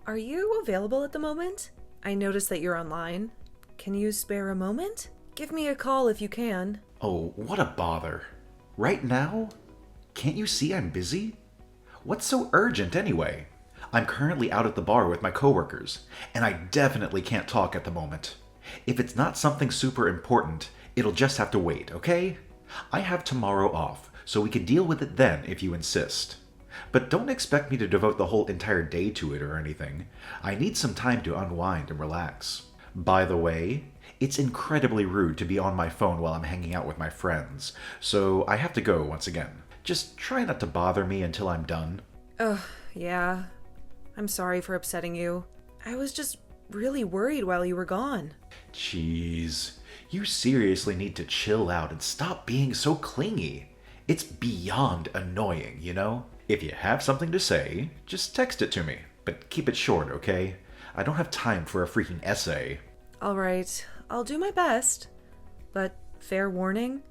Are you available at the moment? I noticed that you're online. Can you spare a moment? Give me a call if you can. Oh, what a bother. Right now? Can't you see I'm busy? What's so urgent anyway? I'm currently out at the bar with my coworkers, and I definitely can't talk at the moment. If it's not something super important, it'll just have to wait, okay? I have tomorrow off, so we can deal with it then if you insist. But don't expect me to devote the whole entire day to it or anything. I need some time to unwind and relax. By the way, it's incredibly rude to be on my phone while I'm hanging out with my friends, so I have to go once again. Just try not to bother me until I'm done. Ugh, yeah. I'm sorry for upsetting you. I was just really worried while you were gone. Jeez, you seriously need to chill out and stop being so clingy. It's beyond annoying, you know? If you have something to say, just text it to me, but keep it short, okay? I don't have time for a freaking essay. Alright, I'll do my best. But fair warning,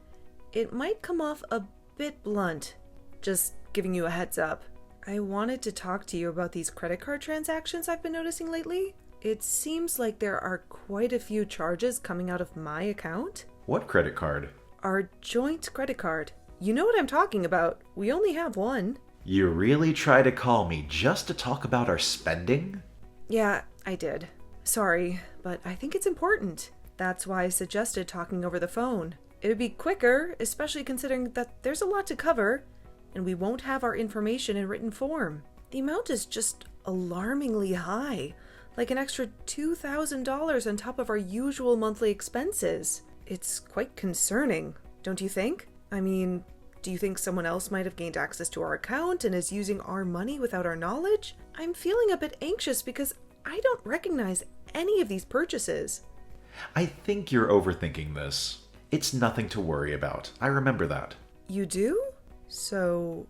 it might come off a bit blunt. Just giving you a heads up. I wanted to talk to you about these credit card transactions I've been noticing lately. It seems like there are quite a few charges coming out of my account. What credit card? Our joint credit card. You know what I'm talking about. We only have one. You really try to call me just to talk about our spending? Yeah, I did. Sorry, but I think it's important. That's why I suggested talking over the phone. It would be quicker, especially considering that there's a lot to cover, and we won't have our information in written form. The amount is just alarmingly high, like an extra $2,000 on top of our usual monthly expenses. It's quite concerning, don't you think? I mean, do you think someone else might have gained access to our account and is using our money without our knowledge? I'm feeling a bit anxious because I don't recognize any of these purchases. I think you're overthinking this. It's nothing to worry about. I remember that. You do? So,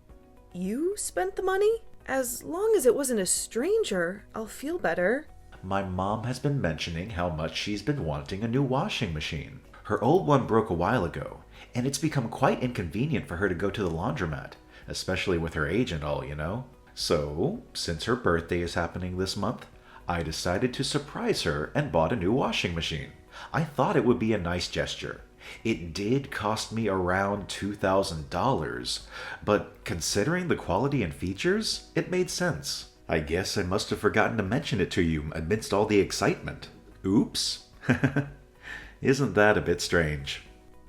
you spent the money? As long as it wasn't a stranger, I'll feel better. My mom has been mentioning how much she's been wanting a new washing machine. Her old one broke a while ago, and it's become quite inconvenient for her to go to the laundromat, especially with her age and all, you know? So, since her birthday is happening this month, I decided to surprise her and bought a new washing machine. I thought it would be a nice gesture. It did cost me around $2,000, but considering the quality and features, it made sense. I guess I must have forgotten to mention it to you amidst all the excitement. Oops. Isn't that a bit strange?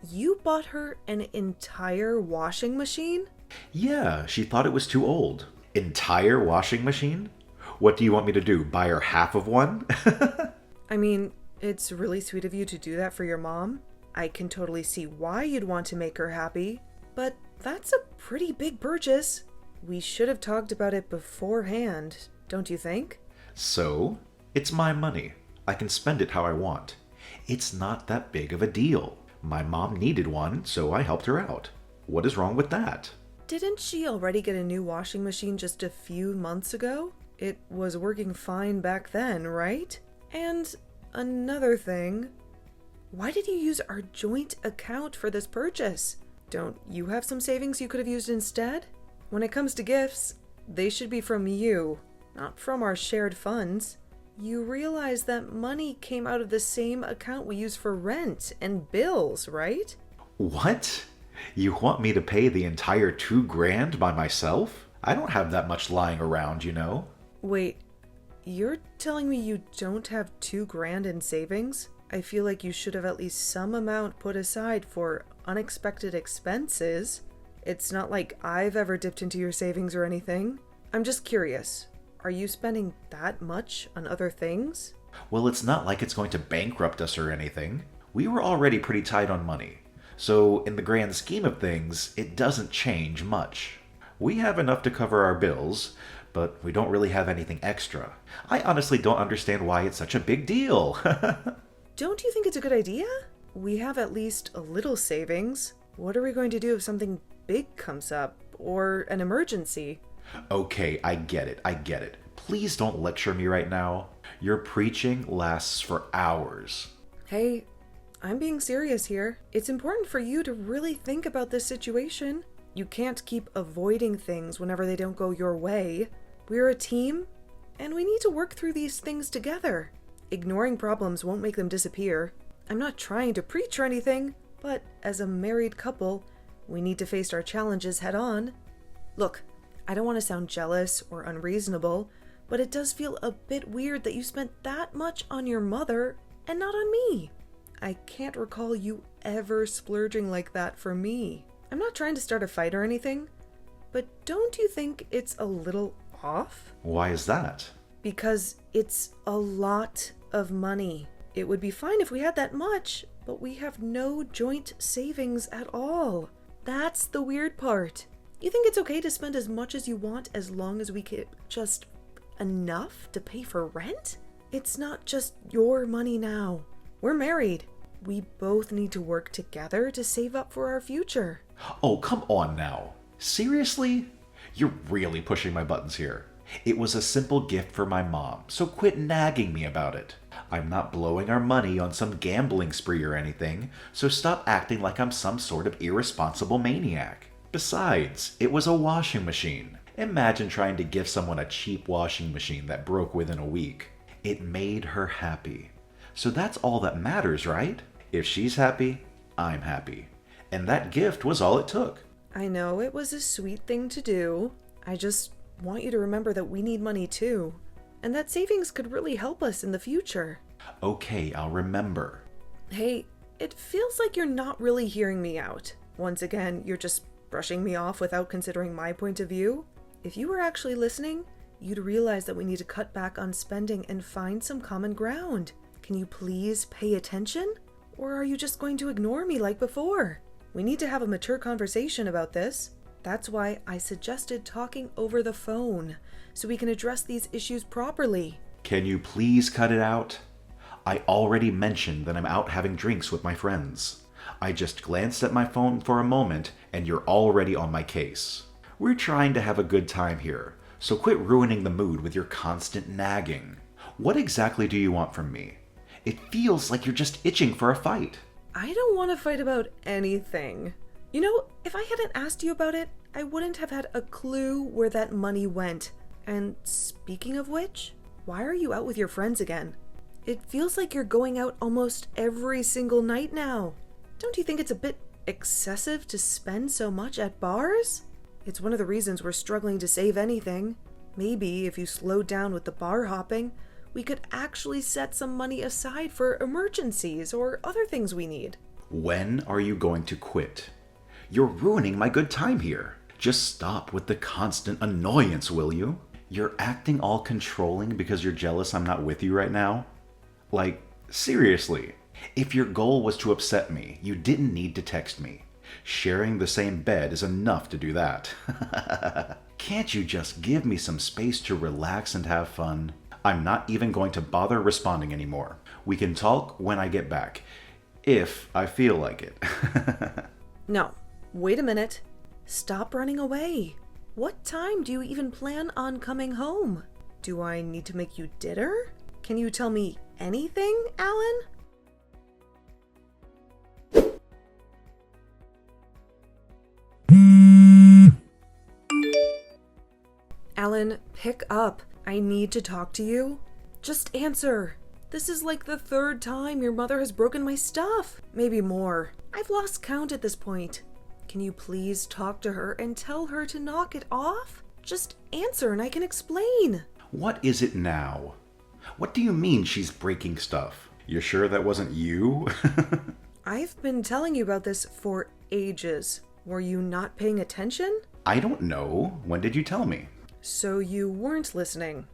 You bought her an entire washing machine? Yeah, she thought it was too old. Entire washing machine? What do you want me to do, buy her half of one? I mean, it's really sweet of you to do that for your mom. I can totally see why you'd want to make her happy, but that's a pretty big purchase. We should have talked about it beforehand, don't you think? So, it's my money. I can spend it how I want. It's not that big of a deal. My mom needed one, so I helped her out. What is wrong with that? Didn't she already get a new washing machine just a few months ago? It was working fine back then, right? And another thing, why did you use our joint account for this purchase? Don't you have some savings you could have used instead? When it comes to gifts, they should be from you, not from our shared funds. You realize that money came out of the same account we use for rent and bills, right? What? You want me to pay the entire $2,000 by myself? I don't have that much lying around, you know. Wait, you're telling me you don't have $2,000 in savings? I feel like you should have at least some amount put aside for unexpected expenses. It's not like I've ever dipped into your savings or anything. I'm just curious. Are you spending that much on other things? Well, it's not like it's going to bankrupt us or anything. We were already pretty tight on money. So, in the grand scheme of things, it doesn't change much. We have enough to cover our bills, but we don't really have anything extra. I honestly don't understand why it's such a big deal. Don't you think it's a good idea? We have at least a little savings. What are we going to do if something big comes up, or an emergency? Okay, I get it. Please don't lecture me right now. Your preaching lasts for hours. Hey, I'm being serious here. It's important for you to really think about this situation. You can't keep avoiding things whenever they don't go your way. We're a team, and we need to work through these things together. Ignoring problems won't make them disappear. I'm not trying to preach or anything, but as a married couple, we need to face our challenges head on. Look, I don't want to sound jealous or unreasonable, but it does feel a bit weird that you spent that much on your mother and not on me. I can't recall you ever splurging like that for me. I'm not trying to start a fight or anything, but don't you think it's a little off? Why is that? Because it's a lot of money. It would be fine if we had that much, but we have no joint savings at all. That's the weird part. You think it's okay to spend as much as you want as long as we get just enough to pay for rent? It's not just your money now. We're married. We both need to work together to save up for our future. Oh, come on now. Seriously? You're really pushing my buttons here. It was a simple gift for my mom, so quit nagging me about it. I'm not blowing our money on some gambling spree or anything, so stop acting like I'm some sort of irresponsible maniac. Besides, it was a washing machine. Imagine trying to give someone a cheap washing machine that broke within a week. It made her happy. So that's all that matters, right? If she's happy, I'm happy. And that gift was all it took. I know it was a sweet thing to do. I just want you to remember that we need money too, and that savings could really help us in the future. Okay, I'll remember. Hey, it feels like you're not really hearing me out. Once again, you're just brushing me off without considering my point of view. If you were actually listening, you'd realize that we need to cut back on spending and find some common ground. Can you please pay attention? Or are you just going to ignore me like before? We need to have a mature conversation about this. That's why I suggested talking over the phone, so we can address these issues properly. Can you please cut it out? I already mentioned that I'm out having drinks with my friends. I just glanced at my phone for a moment, and you're already on my case. We're trying to have a good time here, so quit ruining the mood with your constant nagging. What exactly do you want from me? It feels like you're just itching for a fight. I don't want to fight about anything. You know, if I hadn't asked you about it, I wouldn't have had a clue where that money went. And speaking of which, why are you out with your friends again? It feels like you're going out almost every single night now. Don't you think it's a bit excessive to spend so much at bars? It's one of the reasons we're struggling to save anything. Maybe if you slowed down with the bar hopping, we could actually set some money aside for emergencies or other things we need. When are you going to quit? You're ruining my good time here. Just stop with the constant annoyance, will you? You're acting all controlling because you're jealous I'm not with you right now? Like, seriously. If your goal was to upset me, you didn't need to text me. Sharing the same bed is enough to do that. Can't you just give me some space to relax and have fun? I'm not even going to bother responding anymore. We can talk when I get back, if I feel like it. No, wait a minute. Stop running away. What time do you even plan on coming home? Do I need to make you dinner? Can you tell me anything, Alan? Alan, pick up. I need to talk to you. Just answer. This is like the third time your mother has broken my stuff. Maybe more. I've lost count at this point. Can you please talk to her and tell her to knock it off? Just answer and I can explain. What is it now? What do you mean she's breaking stuff? You're sure that wasn't you? I've been telling you about this for ages. Were you not paying attention? I don't know. When did you tell me? So you weren't listening.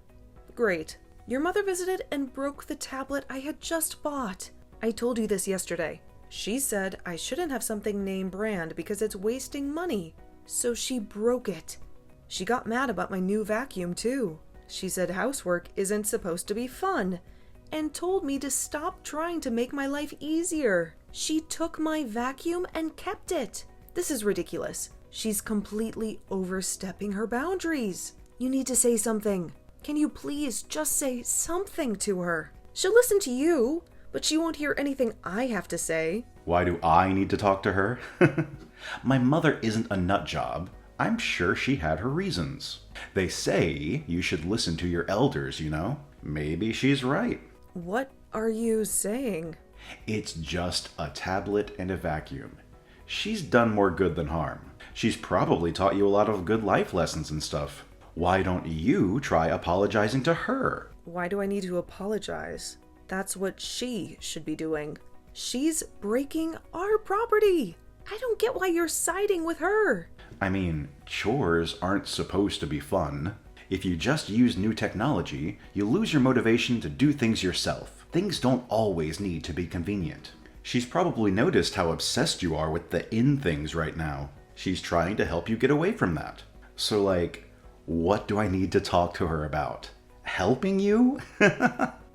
Great. Your mother visited and broke the tablet I had just bought. I told you this yesterday. She said I shouldn't have something name brand because it's wasting money. So she broke it. She got mad about my new vacuum too. She said housework isn't supposed to be fun and told me to stop trying to make my life easier. She took my vacuum and kept it. This is ridiculous. She's completely overstepping her boundaries. You need to say something. Can you please just say something to her? She'll listen to you, but she won't hear anything I have to say. Why do I need to talk to her? My mother isn't a nut job. I'm sure she had her reasons. They say you should listen to your elders, you know? Maybe she's right. What are you saying? It's just a tablet and a vacuum. She's done more good than harm. She's probably taught you a lot of good life lessons and stuff. Why don't you try apologizing to her? Why do I need to apologize? That's what she should be doing. She's breaking our property. I don't get why you're siding with her. I mean, chores aren't supposed to be fun. If you just use new technology, you lose your motivation to do things yourself. Things don't always need to be convenient. She's probably noticed how obsessed you are with the in things right now. She's trying to help you get away from that. So what do I need to talk to her about? Helping you?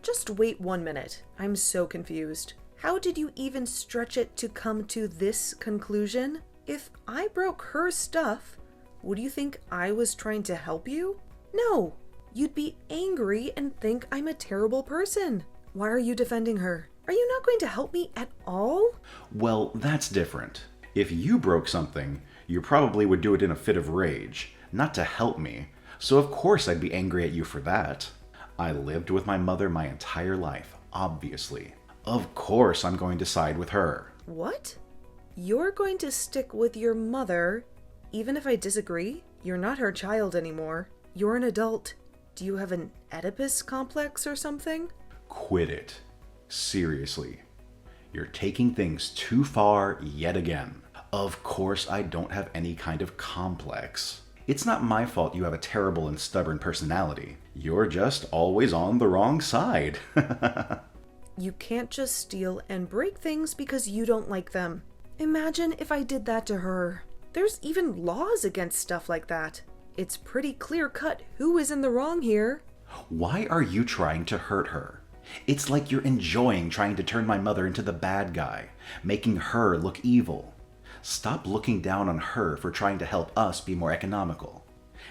Just wait 1 minute. I'm so confused. How did you even stretch it to come to this conclusion? If I broke her stuff, would you think I was trying to help you? No, you'd be angry and think I'm a terrible person. Why are you defending her? Are you not going to help me at all? Well, that's different. If you broke something, you probably would do it in a fit of rage, not to help me. So of course I'd be angry at you for that. I lived with my mother my entire life, obviously. Of course I'm going to side with her. What? You're going to stick with your mother, even if I disagree? You're not her child anymore. You're an adult. Do you have an Oedipus complex or something? Quit it. Seriously. You're taking things too far yet again. Of course I don't have any kind of complex. It's not my fault you have a terrible and stubborn personality. You're just always on the wrong side. You can't just steal and break things because you don't like them. Imagine if I did that to her. There's even laws against stuff like that. It's pretty clear-cut who is in the wrong here. Why are you trying to hurt her? It's like you're enjoying trying to turn my mother into the bad guy, making her look evil. Stop looking down on her for trying to help us be more economical.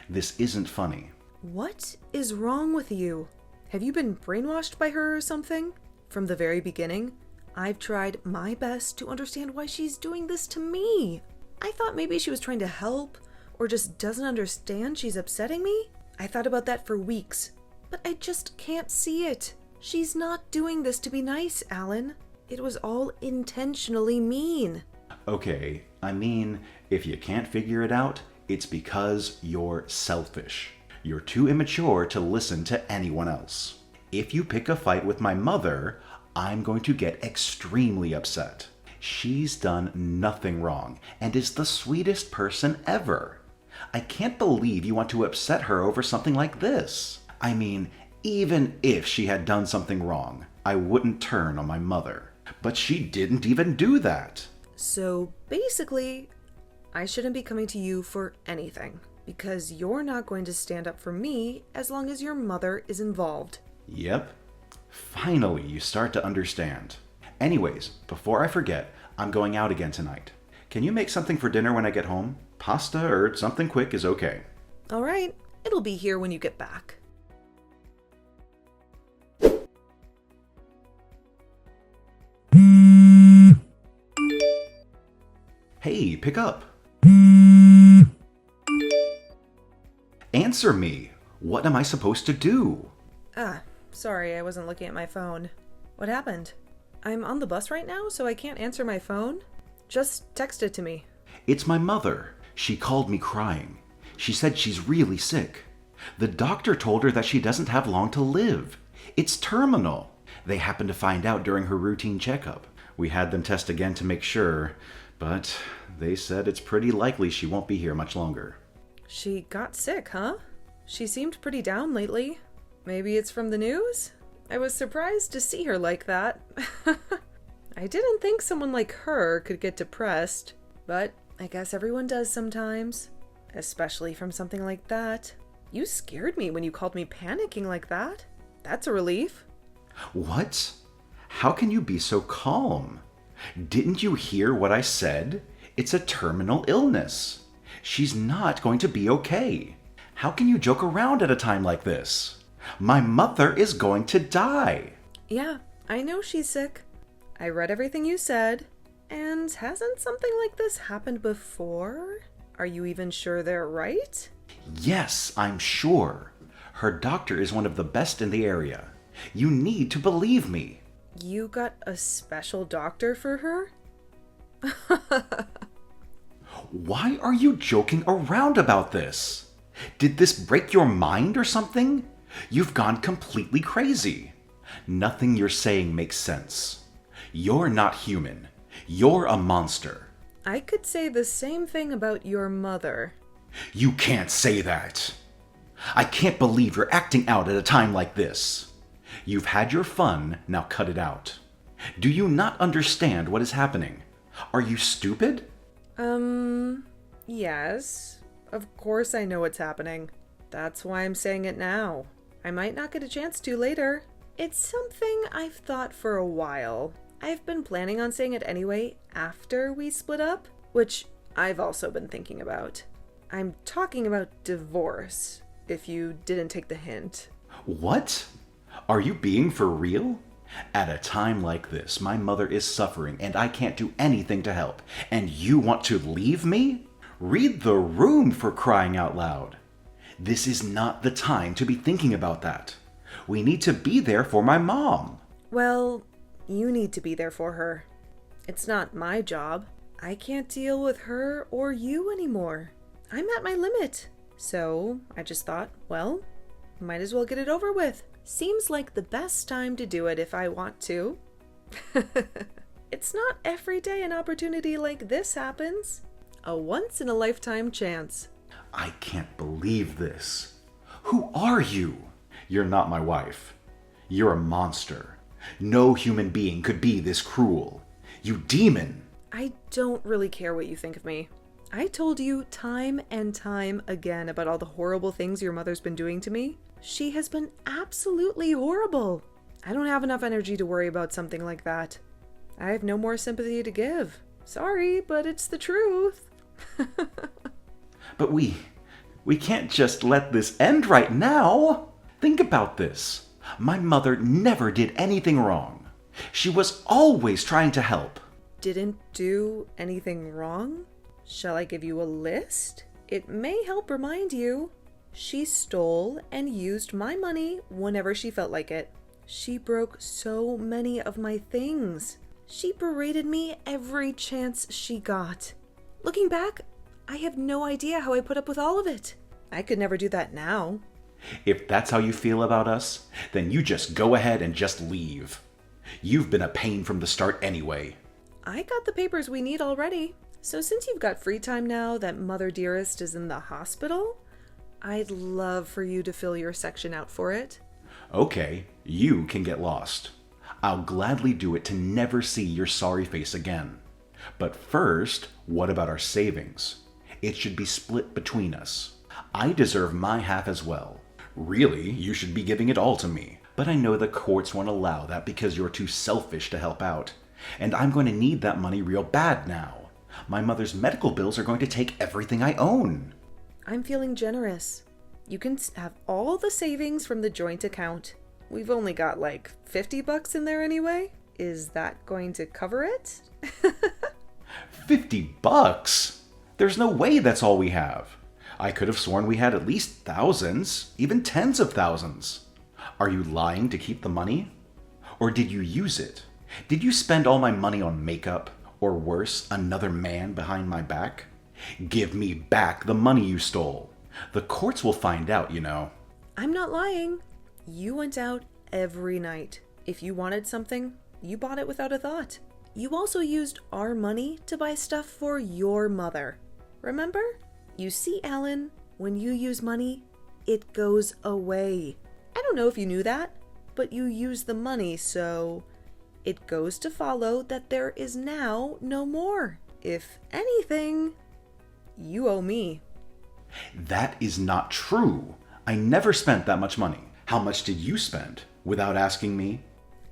This isn't funny. What is wrong with you? Have you been brainwashed by her or something? From the very beginning, I've tried my best to understand why she's doing this to me. I thought maybe she was trying to help, or just doesn't understand she's upsetting me. I thought about that for weeks, but I just can't see it. She's not doing this to be nice, Alan. It was all intentionally mean. Okay, I mean, if you can't figure it out, it's because you're selfish. You're too immature to listen to anyone else. If you pick a fight with my mother, I'm going to get extremely upset. She's done nothing wrong and is the sweetest person ever. I can't believe you want to upset her over something like this. I mean, even if she had done something wrong, I wouldn't turn on my mother. But she didn't even do that. So basically, I shouldn't be coming to you for anything, because you're not going to stand up for me as long as your mother is involved. Yep. Finally, you start to understand. Anyways, before I forget, I'm going out again tonight. Can you make something for dinner when I get home? Pasta or something quick is okay. All right, it'll be here when you get back. Hey, pick up. Answer me. What am I supposed to do? Sorry, I wasn't looking at my phone. What happened? I'm on the bus right now, so I can't answer my phone. Just text it to me. It's my mother. She called me crying. She said she's really sick. The doctor told her that she doesn't have long to live. It's terminal. They happened to find out during her routine checkup. We had them test again to make sure, but they said it's pretty likely she won't be here much longer. She got sick, huh? She seemed pretty down lately. Maybe it's from the news? I was surprised to see her like that. I didn't think someone like her could get depressed, but I guess everyone does sometimes, especially from something like that. You scared me when you called me panicking like that. That's a relief. What? How can you be so calm? Didn't you hear what I said? It's a terminal illness. She's not going to be okay. How can you joke around at a time like this? My mother is going to die. Yeah, I know she's sick. I read everything you said. And hasn't something like this happened before? Are you even sure they're right? Yes, I'm sure. Her doctor is one of the best in the area. You need to believe me. You got a special doctor for her? Why are you joking around about this? Did this break your mind or something? You've gone completely crazy. Nothing you're saying makes sense. You're not human. You're a monster. I could say the same thing about your mother. You can't say that. I can't believe you're acting out at a time like this. You've had your fun, now cut it out. Do you not understand what is happening? Are you stupid? Yes. Of course I know what's happening. That's why I'm saying it now. I might not get a chance to later. It's something I've thought for a while. I've been planning on saying it anyway after we split up, which I've also been thinking about. I'm talking about divorce, if you didn't take the hint. What? Are you being for real? At a time like this, my mother is suffering and I can't do anything to help. And you want to leave me? Read the room, for crying out loud. This is not the time to be thinking about that. We need to be there for my mom. Well, you need to be there for her. It's not my job. I can't deal with her or you anymore. I'm at my limit. So I just thought, well, might as well get it over with. Seems like the best time to do it if I want to. It's not every day an opportunity like this happens. A once-in-a-lifetime chance. I can't believe this. Who are you? You're not my wife. You're a monster. No human being could be this cruel. You demon! I don't really care what you think of me. I told you time and time again about all the horrible things your mother's been doing to me. She has been absolutely horrible. I don't have enough energy to worry about something like that. I have no more sympathy to give. Sorry, but it's the truth. But we can't just let this end right now. Think about this. My mother never did anything wrong. She was always trying to help. Didn't do anything wrong? Shall I give you a list? It may help remind you. She stole and used my money whenever she felt like it. She broke so many of my things. She berated me every chance she got. Looking back, I have no idea how I put up with all of it. I could never do that now. If that's how you feel about us, then you just go ahead and just leave. You've been a pain from the start anyway. I got the papers we need already. So since you've got free time now that Mother Dearest is in the hospital, I'd love for you to fill your section out for it. Okay, you can get lost. I'll gladly do it to never see your sorry face again. But first, what about our savings? It should be split between us. I deserve my half as well. Really, you should be giving it all to me. But I know the courts won't allow that because you're too selfish to help out. And I'm going to need that money real bad now. My mother's medical bills are going to take everything I own. I'm feeling generous. You can have all the savings from the joint account. We've only got like $50 in there anyway. Is that going to cover it? $50? There's no way that's all we have. I could have sworn we had at least thousands, even tens of thousands. Are you lying to keep the money? Or did you use it? Did you spend all my money on makeup? Or worse, another man behind my back? Give me back the money you stole. The courts will find out, you know. I'm not lying. You went out every night. If you wanted something, you bought it without a thought. You also used our money to buy stuff for your mother. Remember? You see, Alan, when you use money, it goes away. I don't know if you knew that, but you use the money, so it goes to follow that there is now no more. If anything, you owe me. That is not true. I never spent that much money. How much did you spend without asking me?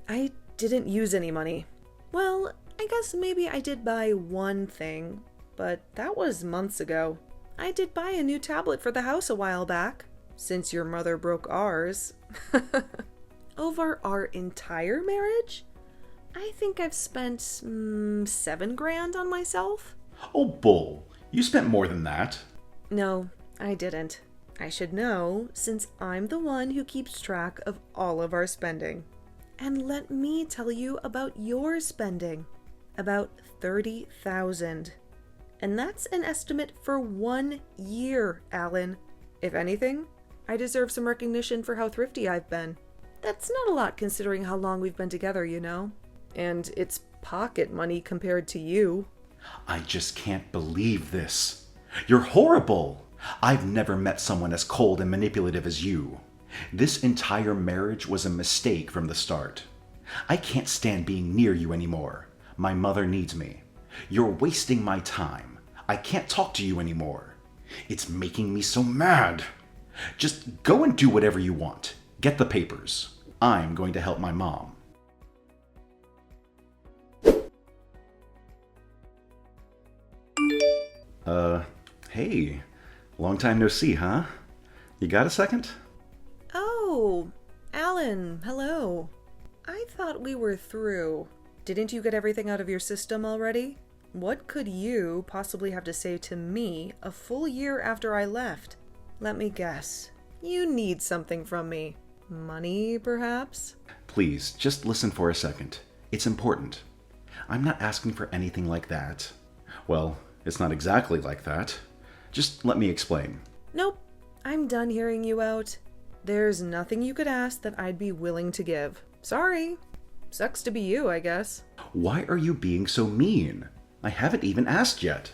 I didn't use any money. Well, I guess maybe I did buy one thing, but that was months ago. I did buy a new tablet for the house a while back, since your mother broke ours. Over our entire marriage, I think I've spent $7,000 on myself. Oh, bull. You spent more than that. No, I didn't. I should know, since I'm the one who keeps track of all of our spending. And let me tell you about your spending. About $30,000. And that's an estimate for 1 year, Alan. If anything, I deserve some recognition for how thrifty I've been. That's not a lot considering how long we've been together, you know? And it's pocket money compared to you. I just can't believe this. You're horrible. I've never met someone as cold and manipulative as you. This entire marriage was a mistake from the start. I can't stand being near you anymore. My mother needs me. You're wasting my time. I can't talk to you anymore. It's making me so mad. Just go and do whatever you want. Get the papers. I'm going to help my mom. Hey. Long time no see, huh? You got a second? Oh, Alan, hello. I thought we were through. Didn't you get everything out of your system already? What could you possibly have to say to me a full year after I left? Let me guess. You need something from me. Money, perhaps? Please, just listen for a second. It's important. I'm not asking for anything like that. Well, it's not exactly like that. Just let me explain. Nope. I'm done hearing you out. There's nothing you could ask that I'd be willing to give. Sorry. Sucks to be you, I guess. Why are you being so mean? I haven't even asked yet.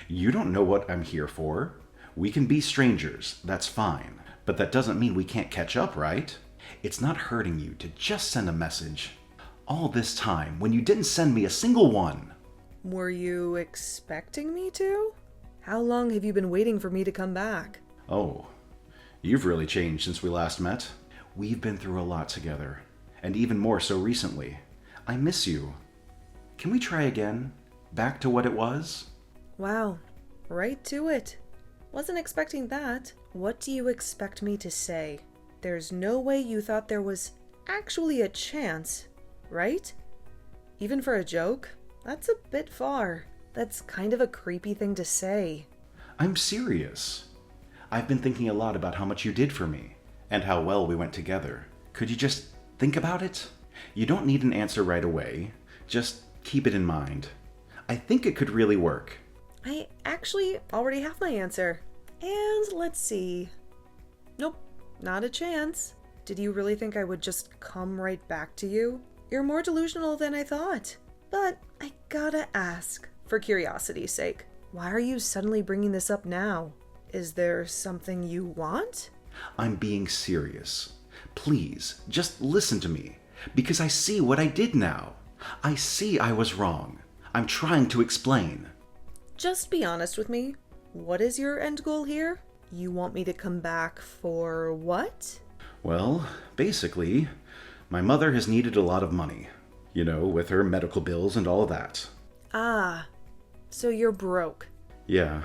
You don't know what I'm here for. We can be strangers, that's fine. But that doesn't mean we can't catch up, right? It's not hurting you to just send a message. All this time, when you didn't send me a single one. Were you expecting me to? How long have you been waiting for me to come back? Oh, you've really changed since we last met. We've been through a lot together, and even more so recently. I miss you. Can we try again? Back to what it was? Wow, right to it. Wasn't expecting that. What do you expect me to say? There's no way you thought there was actually a chance, right? Even for a joke? That's a bit far. That's kind of a creepy thing to say. I'm serious. I've been thinking a lot about how much you did for me, and how well we went together. Could you just think about it? You don't need an answer right away. Just keep it in mind. I think it could really work. I actually already have my answer. And let's see. Nope, not a chance. Did you really think I would just come right back to you? You're more delusional than I thought. But I gotta ask, for curiosity's sake, why are you suddenly bringing this up now? Is there something you want? I'm being serious. Please, just listen to me, because I see what I did now. I see I was wrong. I'm trying to explain. Just be honest with me. What is your end goal here? You want me to come back for what? Well, basically, my mother has needed a lot of money. You know, with her medical bills and all that. Ah, so you're broke. Yeah,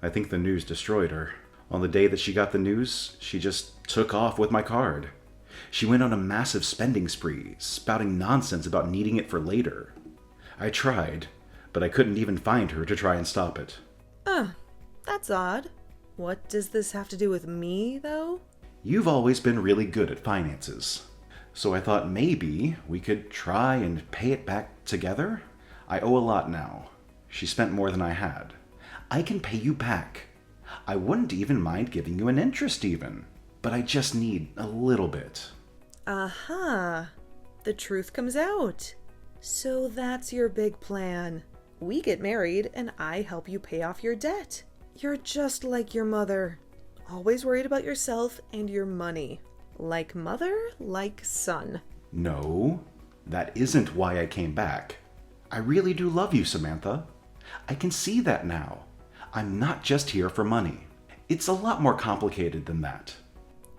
I think the news destroyed her. On the day that she got the news, she just took off with my card. She went on a massive spending spree, spouting nonsense about needing it for later. I tried, but I couldn't even find her to try and stop it. That's odd. What does this have to do with me, though? You've always been really good at finances. So I thought maybe we could try and pay it back together? I owe a lot now. She spent more than I had. I can pay you back. I wouldn't even mind giving you an interest even. But I just need a little bit. Aha. The truth comes out. So that's your big plan. We get married and I help you pay off your debt. You're just like your mother. Always worried about yourself and your money. Like mother, like son. No, that isn't why I came back. I really do love you, Samantha. I can see that now. I'm not just here for money. It's a lot more complicated than that.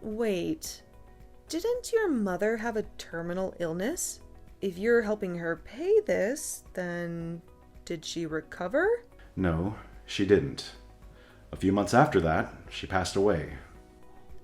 Wait, didn't your mother have a terminal illness? If you're helping her pay this, then did she recover? No, she didn't. A few months after that, she passed away.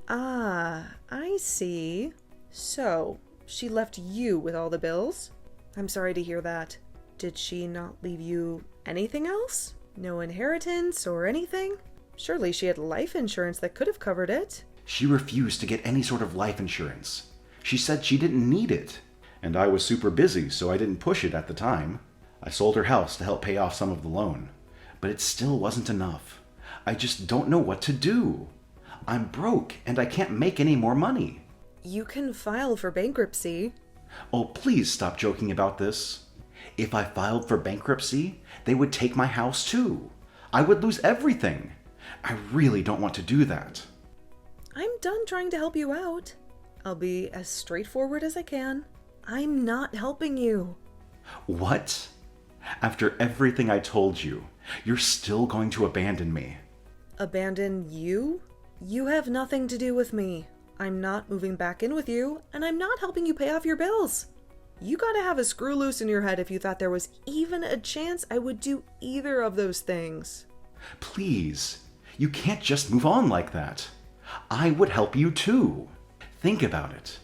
Ah, I see. So, she left you with all the bills? I'm sorry to hear that. Did she not leave you anything else? No inheritance or anything? Surely she had life insurance that could have covered it. She refused to get any sort of life insurance. She said she didn't need it. And I was super busy, so I didn't push it at the time. I sold her house to help pay off some of the loan. But it still wasn't enough. I just don't know what to do. I'm broke and I can't make any more money. You can file for bankruptcy. Oh, please stop joking about this. If I filed for bankruptcy, they would take my house too. I would lose everything. I really don't want to do that. I'm done trying to help you out. I'll be as straightforward as I can. I'm not helping you. What? After everything I told you, you're still going to abandon me? Abandon you? You have nothing to do with me. I'm not moving back in with you, and I'm not helping you pay off your bills. You gotta have a screw loose in your head if you thought there was even a chance I would do either of those things. Please, you can't just move on like that. I would help you too. Think about it.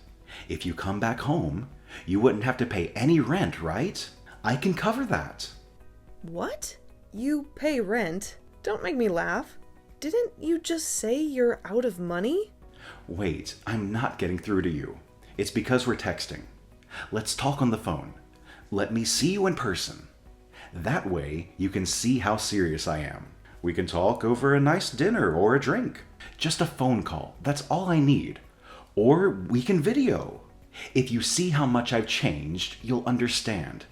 If you come back home, you wouldn't have to pay any rent, right? I can cover that. What? You pay rent? Don't make me laugh. Didn't you just say you're out of money? Wait, I'm not getting through to you. It's because we're texting. Let's talk on the phone. Let me see you in person. That way, you can see how serious I am. We can talk over a nice dinner or a drink. Just a phone call, that's all I need. Or we can video. If you see how much I've changed, you'll understand.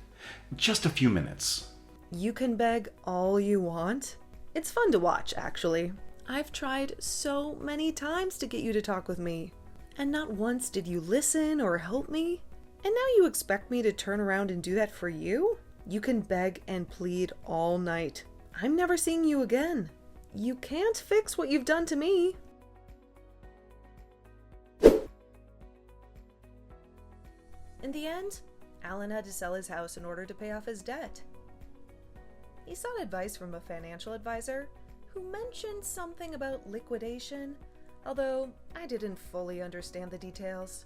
Just a few minutes. You can beg all you want. It's fun to watch, actually. I've tried so many times to get you to talk with me, and not once did you listen or help me. And now you expect me to turn around and do that for you? You can beg and plead all night. I'm never seeing you again. You can't fix what you've done to me. In the end, Alan had to sell his house in order to pay off his debt. He sought advice from a financial advisor who mentioned something about liquidation, although I didn't fully understand the details.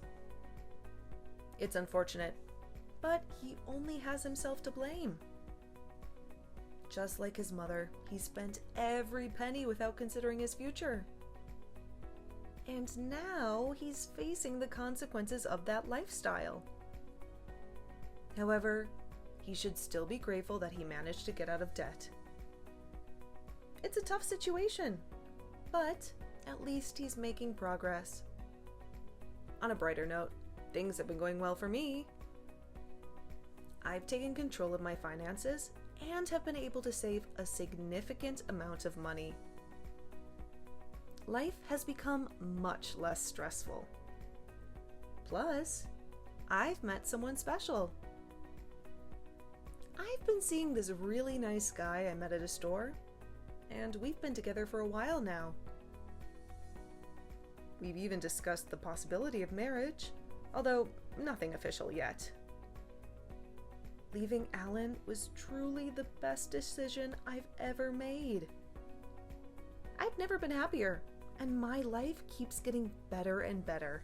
It's unfortunate, but he only has himself to blame. Just like his mother, he spent every penny without considering his future. And now he's facing the consequences of that lifestyle. However, he should still be grateful that he managed to get out of debt. It's a tough situation, but at least he's making progress. On a brighter note, things have been going well for me. I've taken control of my finances and have been able to save a significant amount of money. Life has become much less stressful. Plus, I've met someone special. I've been seeing this really nice guy I met at a store, and we've been together for a while now. We've even discussed the possibility of marriage, although nothing official yet. Leaving Alan was truly the best decision I've ever made. I've never been happier, and my life keeps getting better and better.